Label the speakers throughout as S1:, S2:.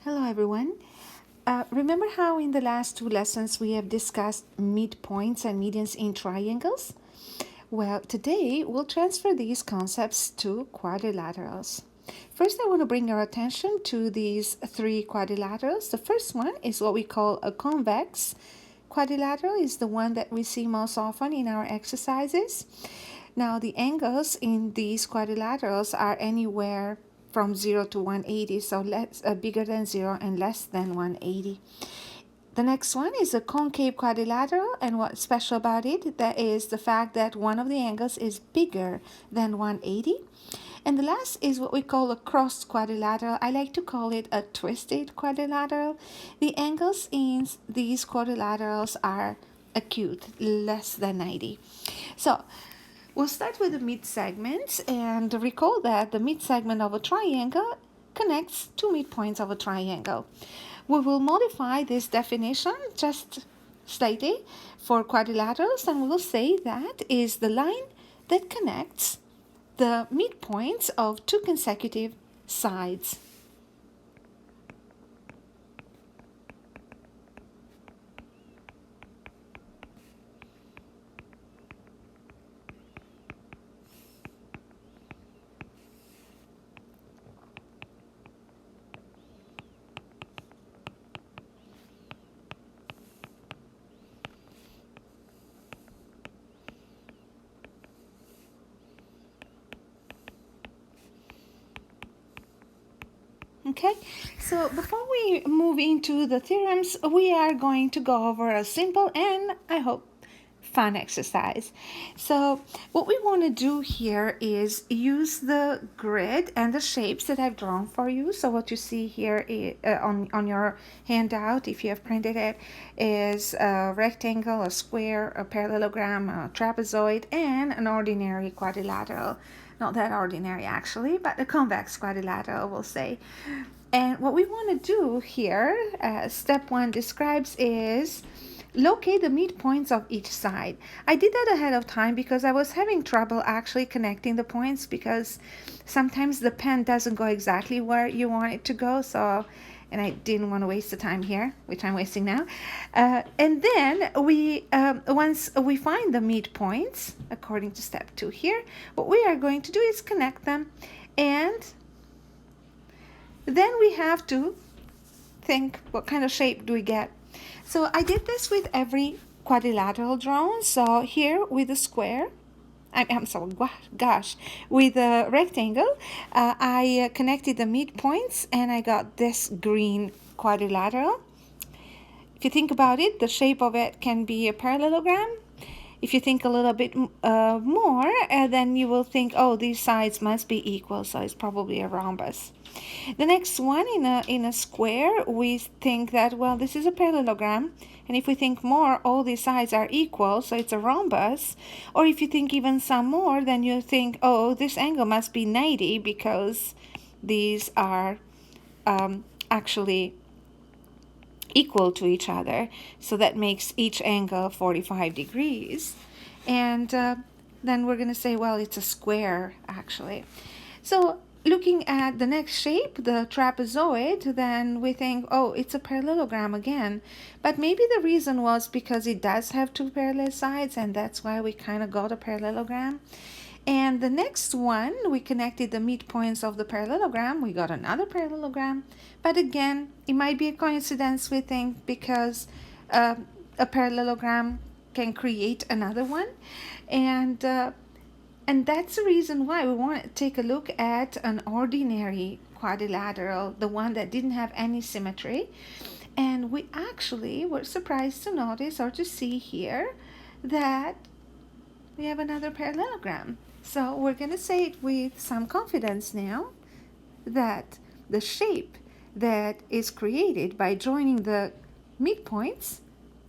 S1: Hello everyone. Remember how in the last two lessons we have discussed midpoints and medians in triangles? Well, today we'll transfer these concepts to quadrilaterals. First, I want to bring your attention to these three quadrilaterals. The first one is what we call a convex quadrilateral, is the one that we see most often in our exercises. Now, the angles in these quadrilaterals are anywhere from 0 to 180, so bigger than 0 and less than 180. The next one is a concave quadrilateral, and what's special about it, that is the fact that one of the angles is bigger than 180. And the last is what we call a crossed quadrilateral. I like to call it a twisted quadrilateral. The angles in these quadrilaterals are acute, less than 90. So we'll start with the mid-segments, and recall that the mid-segment of a triangle connects two midpoints of a triangle. We will modify this definition just slightly for quadrilaterals, and we will say that is the line that connects the midpoints of two consecutive sides. Okay, so before we move into the theorems, we are going to go over a simple and, I hope, fun exercise. So what we want to do here is use the grid and the shapes that I've drawn for you. So what you see here on your handout, if you have printed it, is a rectangle, a square, a parallelogram, a trapezoid, and an ordinary quadrilateral. Not that ordinary actually, but a convex quadrilateral, we'll say. And what we want to do here, step one describes, is locate the midpoints of each side. I did that ahead of time because I was having trouble actually connecting the points, because sometimes the pen doesn't go exactly where you want it to go. So, and I didn't want to waste the time here, which I'm wasting now. And then once we find the midpoints, according to step 2 here, what we are going to do is connect them, and then we have to think what kind of shape do we get. So I did this with every quadrilateral drawn. So here with a square, I'm sorry, gosh, with a rectangle, I connected the midpoints and I got this green quadrilateral. If you think about it, the shape of it can be a parallelogram. If you think a little bit more, then you will think, oh, these sides must be equal, so it's probably a rhombus. The next one, in a square, we think that, well, this is a parallelogram, and if we think more, all these sides are equal, so it's a rhombus. Or if you think even some more, then you think, oh, this angle must be 90 because these are actually equal to each other, so that makes each angle 45 degrees. And then we're going to say, well, it's a square actually. So looking at the next shape, the trapezoid, then we think, oh, it's a parallelogram again. But maybe the reason was because it does have two parallel sides, and that's why we kind of got a parallelogram. And the next one, we connected the midpoints of the parallelogram, we got another parallelogram. But again, it might be a coincidence, we think, because a parallelogram can create another one. And that's the reason why we want to take a look at an ordinary quadrilateral, the one that didn't have any symmetry. And we actually were surprised to notice, or to see here, that we have another parallelogram. So we're going to say it with some confidence now, that the shape that is created by joining the midpoints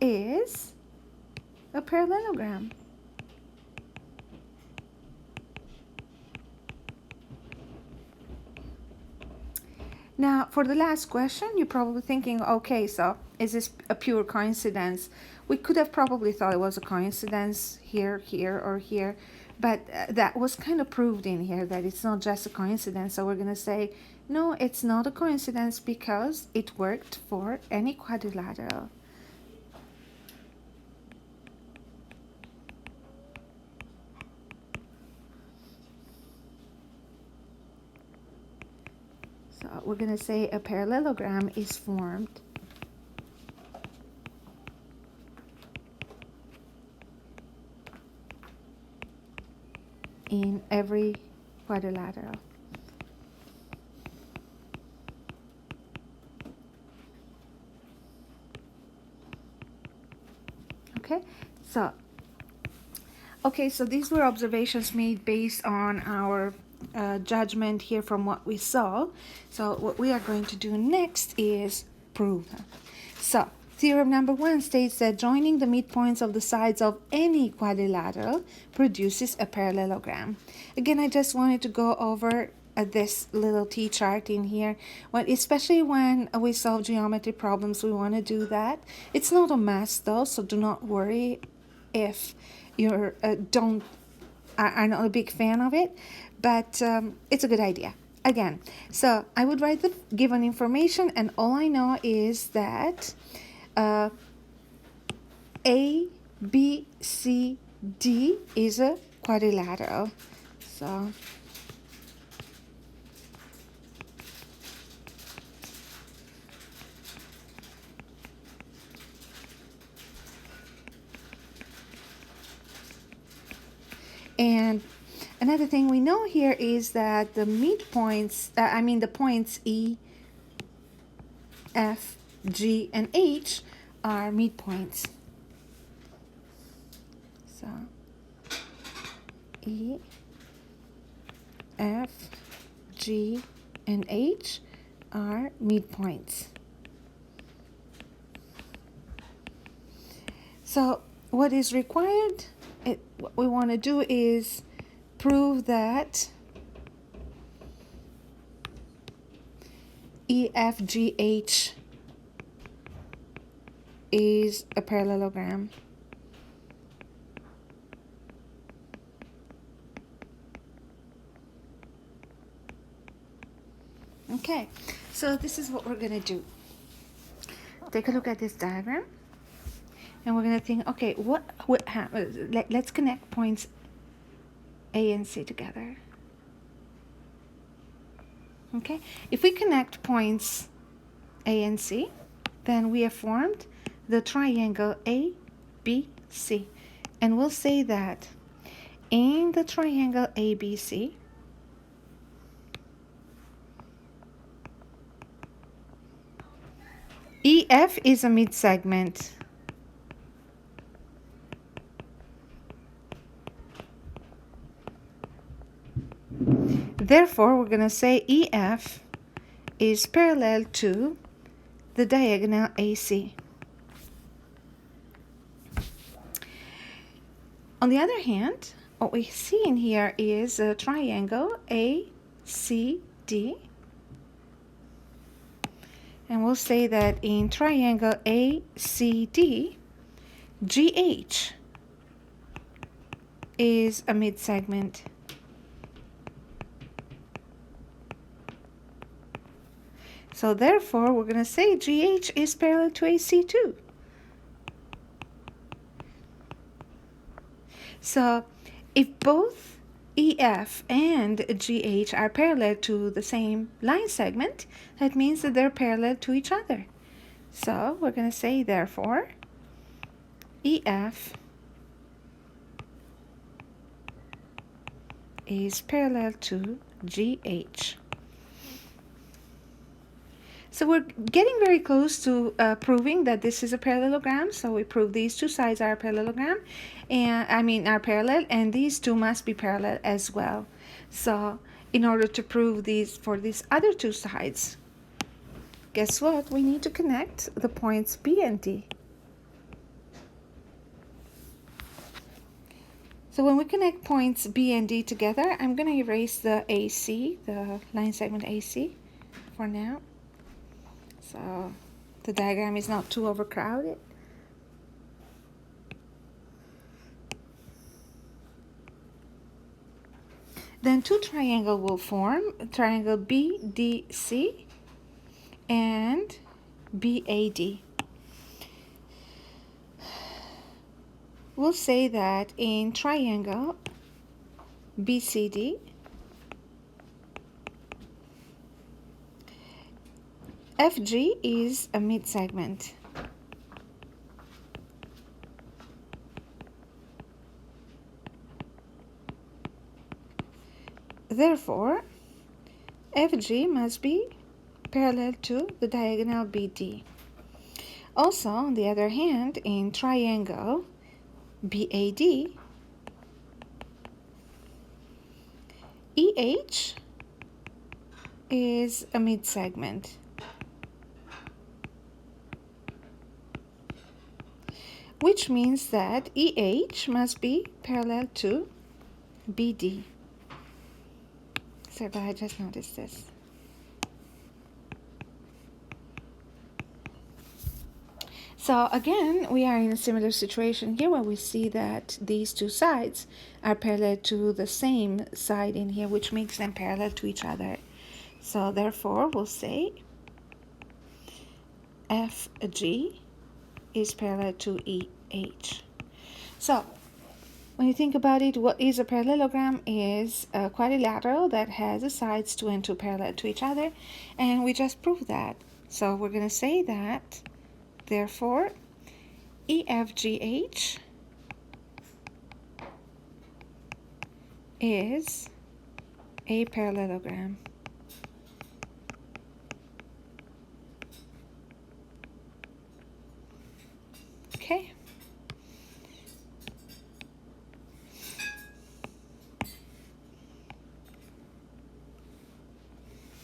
S1: is a parallelogram. Now, for the last question, you're probably thinking, okay, so is this a pure coincidence? We could have probably thought it was a coincidence here, here, or here, but that was kind of proved in here that it's not just a coincidence. So we're going to say No, it's not a coincidence because it worked for any quadrilateral. So we're going to say a parallelogram is formed in every quadrilateral. Okay, so these were observations made based on our judgment here from what we saw. So what we are going to do next is prove. So theorem number 1 states that joining the midpoints of the sides of any quadrilateral produces a parallelogram. Again, I just wanted to go over this little T-chart in here. Especially when we solve geometry problems, we want to do that. It's not a must though, so do not worry if you're are not a big fan of it, but it's a good idea. Again, so I would write the given information, and all I know is that A, B, C, D is a quadrilateral. So and another thing we know here is that the midpoints, the points E, F, G, and H are midpoints. So E, F, G, and H are midpoints. So what is required? What we want to do is prove that EFGH is a parallelogram. Okay, so this is what we're going to do. Take a look at this diagram. And we're going to think, okay, what happens? Let's connect points A and C together. Okay, if we connect points A and C, then we have formed the triangle ABC. And we'll say that in the triangle ABC, EF is a midsegment. Therefore, we're going to say EF is parallel to the diagonal AC. On the other hand, what we see in here is a triangle ACD. And we'll say that in triangle ACD, GH is a midsegment. So therefore, we're going to say GH is parallel to AC too. So if both EF and GH are parallel to the same line segment, that means that they're parallel to each other. So we're going to say, therefore, EF is parallel to GH. So we're getting very close to proving that this is a parallelogram. So we prove these two sides are a parallelogram, and are parallel, and these two must be parallel as well. So in order to prove these for these other two sides, guess what? We need to connect the points B and D. So when we connect points B and D together, I'm going to erase the AC, the line segment AC, for now. So the diagram is not too overcrowded. Then two triangles will form, triangle BDC and BAD. We'll say that in triangle BCD, FG is a mid-segment. Therefore, FG must be parallel to the diagonal BD. Also, on the other hand, in triangle BAD, EH is a mid-segment, which means that EH must be parallel to BD. Sorry, but I just noticed this. So again, we are in a similar situation here where we see that these two sides are parallel to the same side in here, which makes them parallel to each other. So therefore, we'll say FG is parallel to EH. So when you think about it, what is a parallelogram? Is a quadrilateral that has the sides 2 and 2 parallel to each other, and we just proved that. So we're going to say that, therefore, EFGH is a parallelogram. Okay.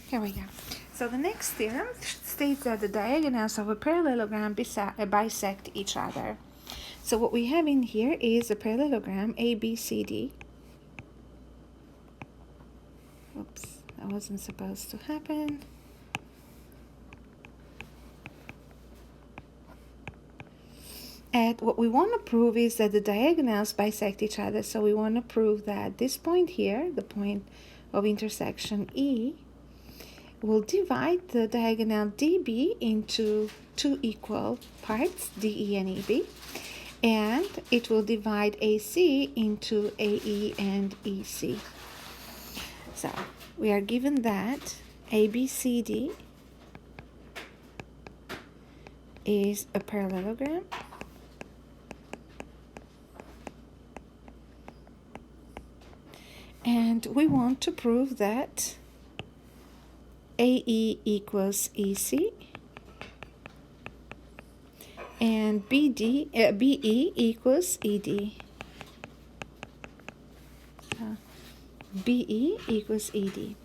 S1: Here we go. So the next theorem states that the diagonals of a parallelogram bisect each other. So what we have in here is a parallelogram ABCD. Oops, that wasn't supposed to happen. And what we want to prove is that the diagonals bisect each other. So we want to prove that this point here, the point of intersection E, will divide the diagonal DB into two equal parts, DE and EB, and it will divide AC into AE and EC. So we are given that ABCD is a parallelogram, and we want to prove that AE equals EC and BE equals ED. BE equals ED.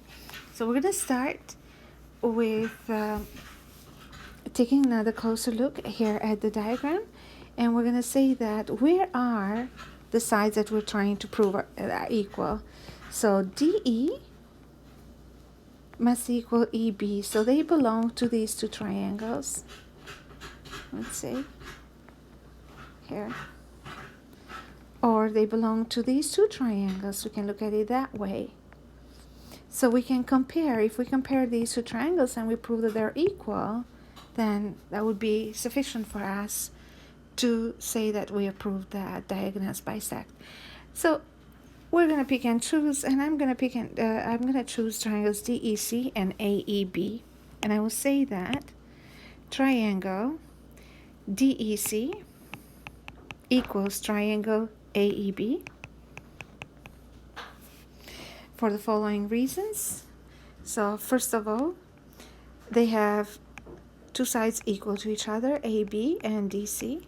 S1: So we're going to start with taking another closer look here at the diagram, and we're going to say that where are the sides that we're trying to prove are equal. So DE must equal EB, so they belong to these two triangles. Let's see here, or they belong to these two triangles. We can look at it that way. So we can compare. If we compare these two triangles and we prove that they're equal, then that would be sufficient for us to say that we approved that diagonals bisect. So we're going to pick and choose, and I'm going to choose triangles DEC and AEB, and I will say that triangle DEC equals triangle AEB for the following reasons. So first of all, they have two sides equal to each other, AB and DC.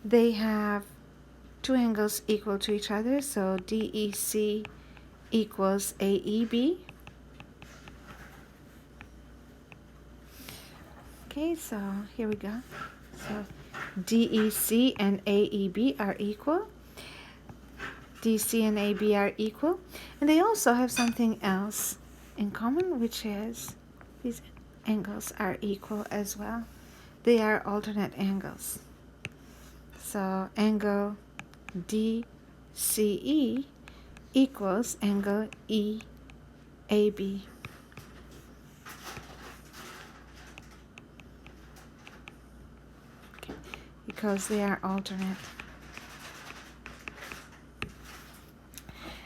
S1: They have two angles equal to each other, so DEC equals AEB. Okay, so here we go. So DEC and AEB are equal. DC and AB are equal. And they also have something else in common, which is these angles are equal as well. They are alternate angles. So angle DCE equals angle EAB. Okay, because they are alternate.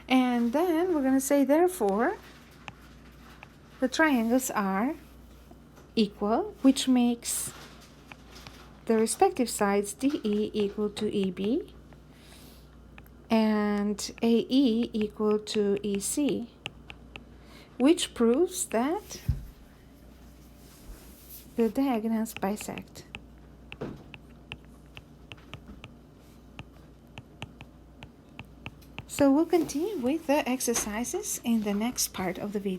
S1: And then we're going to say, therefore, the triangles are equal, which makes the respective sides DE equal to EB and AE equal to EC, which proves that the diagonals bisect. So we'll continue with the exercises in the next part of the video.